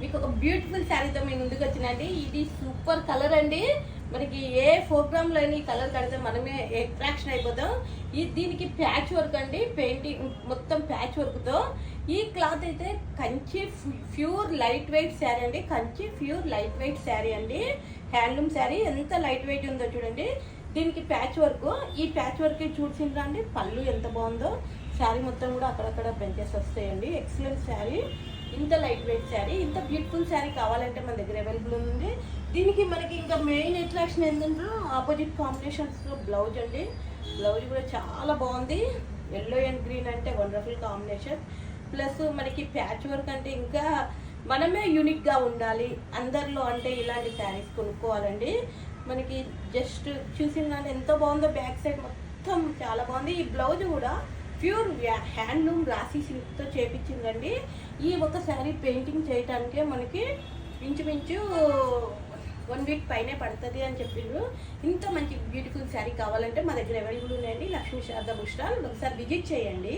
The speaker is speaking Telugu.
మీకు ఒక బ్యూటిఫుల్ శారీతో మీ ముందుకు వచ్చినండి. ఇది సూపర్ కలర్ అండి. మనకి ఏ ప్రోగ్రాంలో అయినా ఈ కలర్ కడితే మనమే అట్రాక్షన్ అయిపోతాం. దీనికి ప్యాచ్ వర్క్ అండి, పెయింటింగ్ మొత్తం ప్యాచ్ వర్క్తో. ఈ క్లాత్ అయితే Kanchi pure light weight sari అండి. Kanchi pure light weight sari అండి, హ్యాండ్లూమ్ శారీ. ఎంత లైట్ వెయిట్ ఉందో చూడండి. దీనికి ప్యాచ్ వర్క్, ఈ ప్యాచ్ వర్క్ చూసిండ్రా అండి. పళ్ళు ఎంత బాగుందో. శారీ మొత్తం కూడా అక్కడక్కడ బెంచెస్ వస్తాయండి. ఎక్సలెంట్ శారీ. ఇంత లైట్ వెయిట్ శారీ, ఇంత బ్యూటిఫుల్ శారీ కావాలంటే మన దగ్గర అవైలబుల్ ఉంది. దీనికి మనకి ఇంకా మెయిన్ అట్రాక్షన్ ఏంటంటే ఆపోజిట్ కాంబినేషన్స్లో బ్లౌజ్ అండి. బ్లౌజ్ కూడా చాలా బాగుంది. ఎల్లో అండ్ గ్రీన్ అంటే వండర్ఫుల్ కాంబినేషన్. ప్లస్ మనకి ప్యాచ్ వర్క్ అంటే ఇంకా మనమే యూనిక్గా ఉండాలి అందరిలో అంటే ఇలాంటి శారీస్ కొనుక్కోవాలండి. మనకి జస్ట్ చూసిన ఎంతో బాగుందో. బ్యాక్ సైడ్ మొత్తం చాలా బాగుంది. ఈ బ్లౌజ్ కూడా ప్యూర్ హ్యాండ్లూమ్ రాశి సిల్క్తో చేపించిందండి. ఈ ఒక శారీ పెయింటింగ్ చేయడానికే మనకి ఇంచుమించు 1 వీక్ పైనే పడుతుంది అని చెప్పిండ్రు. ఇంత మంచి బ్యూటిఫుల్ శారీ కావాలంటే మా దగ్గర అవైలబుల్ ఉన్నాయండి. లక్ష్మీ శారదా బుక్ స్టాల్ ఒకసారి విజిట్ చేయండి.